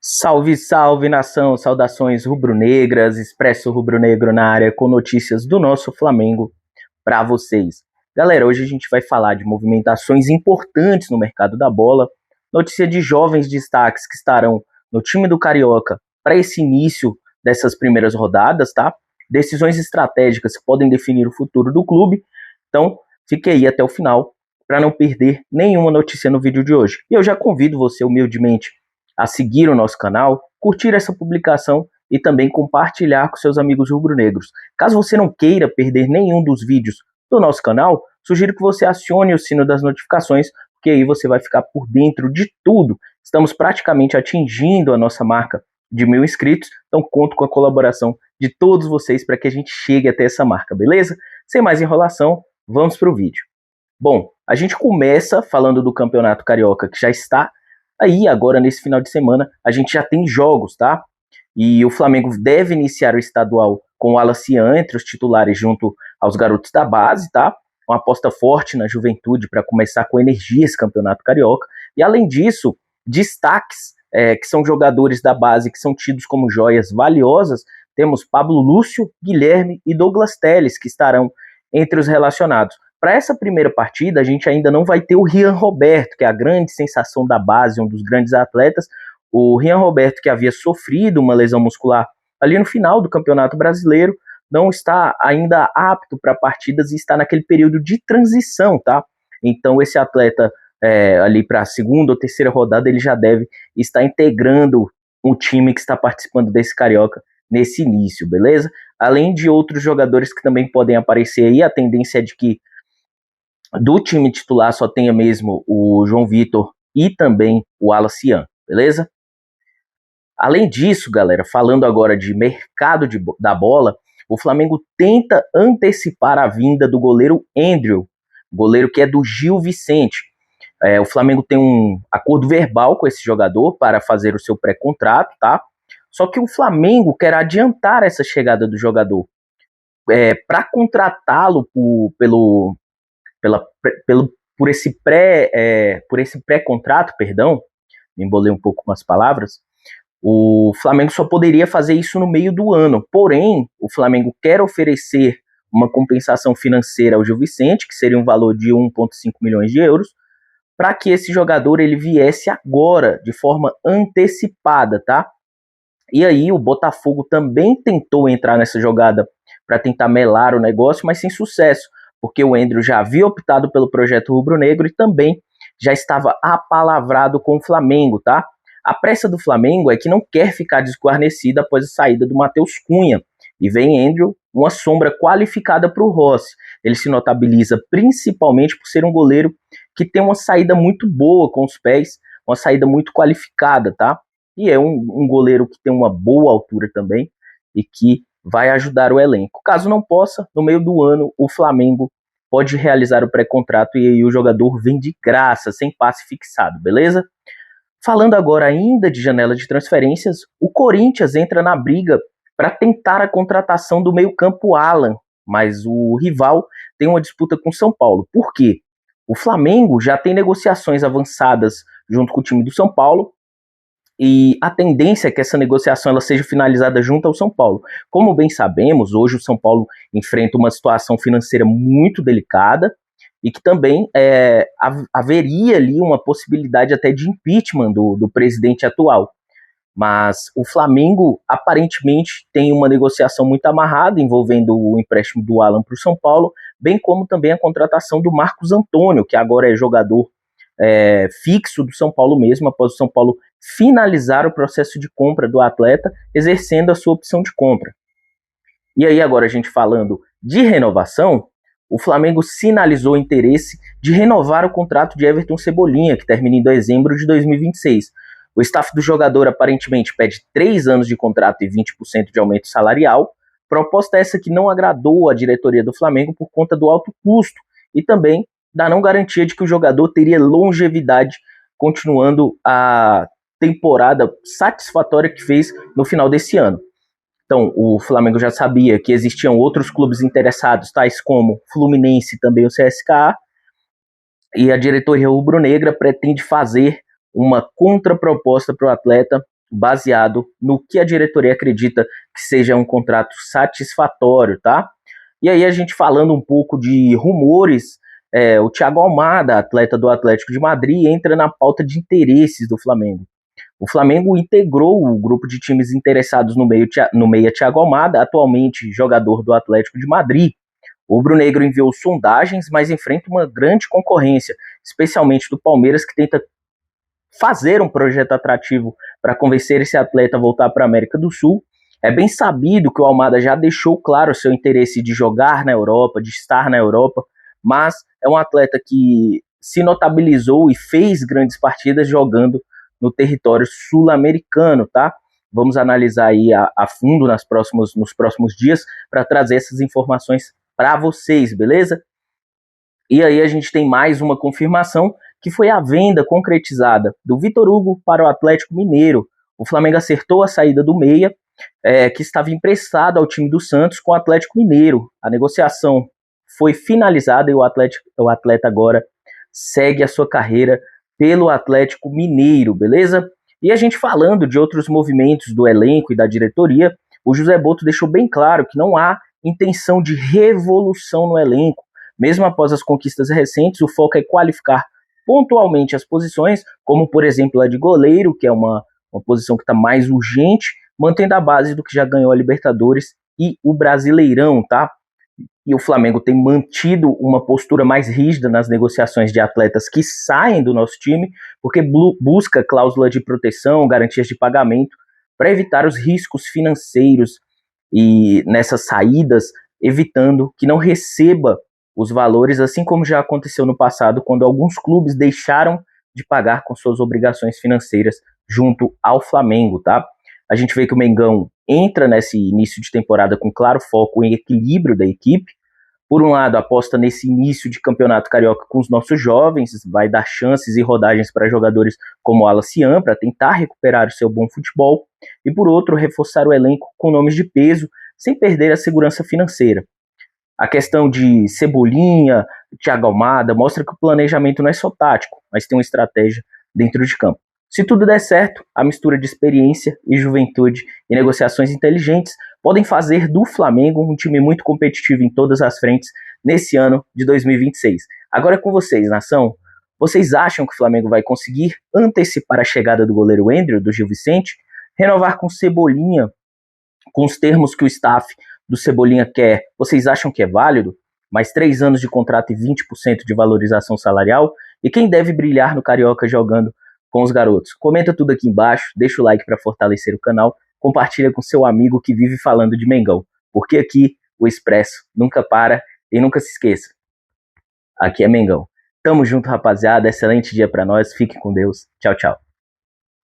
Salve, salve nação, saudações rubro-negras, Expresso Rubro-Negro na área com notícias do nosso Flamengo para vocês. Galera, hoje a gente vai falar de movimentações importantes no mercado da bola, notícia de jovens destaques que estarão no time do Carioca para esse início dessas primeiras rodadas, tá? Decisões estratégicas que podem definir o futuro do clube. Então, fique aí até o final para não perder nenhuma notícia no vídeo de hoje. E eu já convido você humildemente a seguir o nosso canal, curtir essa publicação e também compartilhar com seus amigos rubro-negros. Caso você não queira perder nenhum dos vídeos do nosso canal, sugiro que você acione o sino das notificações, porque aí você vai ficar por dentro de tudo. Estamos praticamente atingindo a nossa marca de 1.000 inscritos, então conto com a colaboração de todos vocês para que a gente chegue até essa marca, beleza? Sem mais enrolação, vamos para o vídeo. Bom, a gente começa falando do Campeonato Carioca, que já está aí agora nesse final de semana. A gente já tem jogos, tá? E o Flamengo deve iniciar o estadual com o Alacian entre os titulares junto aos garotos da base, tá? Uma aposta forte na juventude para começar com energia esse Campeonato Carioca. E além disso, destaques que são jogadores da base que são tidos como joias valiosas. Temos Pablo Lúcio, Guilherme e Douglas Telles, que estarão entre os relacionados. Para essa primeira partida, a gente ainda não vai ter o Rian Roberto, que é a grande sensação da base, um dos grandes atletas. O Rian Roberto, que havia sofrido uma lesão muscular ali no final do Campeonato Brasileiro, não está ainda apto para partidas e está naquele período de transição, tá? Então esse atleta ali para a segunda ou terceira rodada, ele já deve estar integrando o time que está participando desse Carioca nesse início, beleza? Além de outros jogadores que também podem aparecer aí, a tendência é de que do time titular só tenha mesmo o João Vitor e também o Alacian, beleza? Além disso, galera, falando agora de mercado da bola, o Flamengo tenta antecipar a vinda do goleiro Andrew, goleiro que é do Gil Vicente. O Flamengo tem um acordo verbal com esse jogador para fazer o seu pré-contrato, tá? Só que o Flamengo quer adiantar essa chegada do jogador. Para contratá-lo por esse pré-contrato, me embolei um pouco com as palavras, o Flamengo só poderia fazer isso no meio do ano. Porém, o Flamengo quer oferecer uma compensação financeira ao Gil Vicente, que seria um valor de 1,5 milhões de euros, para que esse jogador ele viesse agora, de forma antecipada, tá? E aí o Botafogo também tentou entrar nessa jogada para tentar melar o negócio, mas sem sucesso, porque o Andrew já havia optado pelo projeto rubro-negro e também já estava apalavrado com o Flamengo, tá? A pressa do Flamengo é que não quer ficar desguarnecida após a saída do Matheus Cunha, e vem Andrew, uma sombra qualificada para o Rossi. Ele se notabiliza principalmente por ser um goleiro que tem uma saída muito boa com os pés, uma saída muito qualificada, tá? E é um goleiro que tem uma boa altura também e que vai ajudar o elenco. Caso não possa, no meio do ano, o Flamengo pode realizar o pré-contrato e aí o jogador vem de graça, sem passe fixado, beleza? Falando agora ainda de janela de transferências, o Corinthians entra na briga para tentar a contratação do meio-campo Alan, mas o rival tem uma disputa com São Paulo. Por quê? O Flamengo já tem negociações avançadas junto com o time do São Paulo, e a tendência é que essa negociação ela seja finalizada junto ao São Paulo. Como bem sabemos, hoje o São Paulo enfrenta uma situação financeira muito delicada e que também haveria ali uma possibilidade até de impeachment do presidente atual. Mas o Flamengo aparentemente tem uma negociação muito amarrada envolvendo o empréstimo do Alan para o São Paulo, bem como também a contratação do Marcos Antônio, que agora é jogador fixo do São Paulo mesmo, após o São Paulo finalizar o processo de compra do atleta, exercendo a sua opção de compra. E aí agora a gente falando de renovação, o Flamengo sinalizou interesse de renovar o contrato de Everton Cebolinha, que termina em dezembro de 2026. O staff do jogador aparentemente pede 3 anos de contrato e 20% de aumento salarial, proposta essa que não agradou a diretoria do Flamengo por conta do alto custo e também da não garantia de que o jogador teria longevidade continuando a temporada satisfatória que fez no final desse ano. Então, o Flamengo já sabia que existiam outros clubes interessados, tais como Fluminense e também o CSKA, e a diretoria rubro-negra pretende fazer uma contraproposta para o atleta baseado no que a diretoria acredita que seja um contrato satisfatório, tá? E aí a gente falando um pouco de rumores, o Thiago Almada, atleta do Atlético de Madrid, entra na pauta de interesses do Flamengo. O Flamengo integrou o grupo de times interessados no meia Thiago Almada, atualmente jogador do Atlético de Madrid. O rubro-negro enviou sondagens, mas enfrenta uma grande concorrência, especialmente do Palmeiras, que tenta fazer um projeto atrativo para convencer esse atleta a voltar para a América do Sul. É bem sabido que o Almada já deixou claro seu interesse de jogar na Europa, de estar na Europa, mas é um atleta que se notabilizou e fez grandes partidas jogando no território sul-americano, tá? Vamos analisar aí a fundo nos próximos dias para trazer essas informações para vocês, beleza? E aí a gente tem mais uma confirmação, que foi a venda concretizada do Vitor Hugo para o Atlético Mineiro. O Flamengo acertou a saída do meia, que estava emprestado ao time do Santos com o Atlético Mineiro. A negociação foi finalizada e o atleta agora segue a sua carreira pelo Atlético Mineiro, beleza? E a gente falando de outros movimentos do elenco e da diretoria, o José Botto deixou bem claro que não há intenção de revolução no elenco. Mesmo após as conquistas recentes, o foco é qualificar pontualmente as posições, como por exemplo a de goleiro, que é uma posição que está mais urgente, mantendo a base do que já ganhou a Libertadores e o Brasileirão, tá? E o Flamengo tem mantido uma postura mais rígida nas negociações de atletas que saem do nosso time, porque busca cláusula de proteção, garantias de pagamento, para evitar os riscos financeiros e nessas saídas, evitando que não receba os valores, assim como já aconteceu no passado, quando alguns clubes deixaram de pagar com suas obrigações financeiras junto ao Flamengo, tá? A gente vê que o Mengão entra nesse início de temporada com claro foco em equilíbrio da equipe. Por um lado, aposta nesse início de campeonato carioca com os nossos jovens, vai dar chances e rodagens para jogadores como o Alacian, para tentar recuperar o seu bom futebol, e por outro, reforçar o elenco com nomes de peso, sem perder a segurança financeira. A questão de Cebolinha, Thiago Almada, mostra que o planejamento não é só tático, mas tem uma estratégia dentro de campo. Se tudo der certo, a mistura de experiência e juventude e negociações inteligentes podem fazer do Flamengo um time muito competitivo em todas as frentes nesse ano de 2026. Agora é com vocês, nação. Vocês acham que o Flamengo vai conseguir antecipar a chegada do goleiro Endriel, do Gil Vicente, renovar com Cebolinha, com os termos que o staff do Cebolinha quer? Vocês acham que é válido? Mais 3 anos de contrato e 20% de valorização salarial? E quem deve brilhar no Carioca jogando com os garotos? Comenta tudo aqui embaixo, deixa o like para fortalecer o canal, compartilha com seu amigo que vive falando de Mengão, porque aqui o Expresso nunca para e nunca se esqueça, aqui é Mengão. Tamo junto, rapaziada, excelente dia para nós, fique com Deus, tchau, tchau.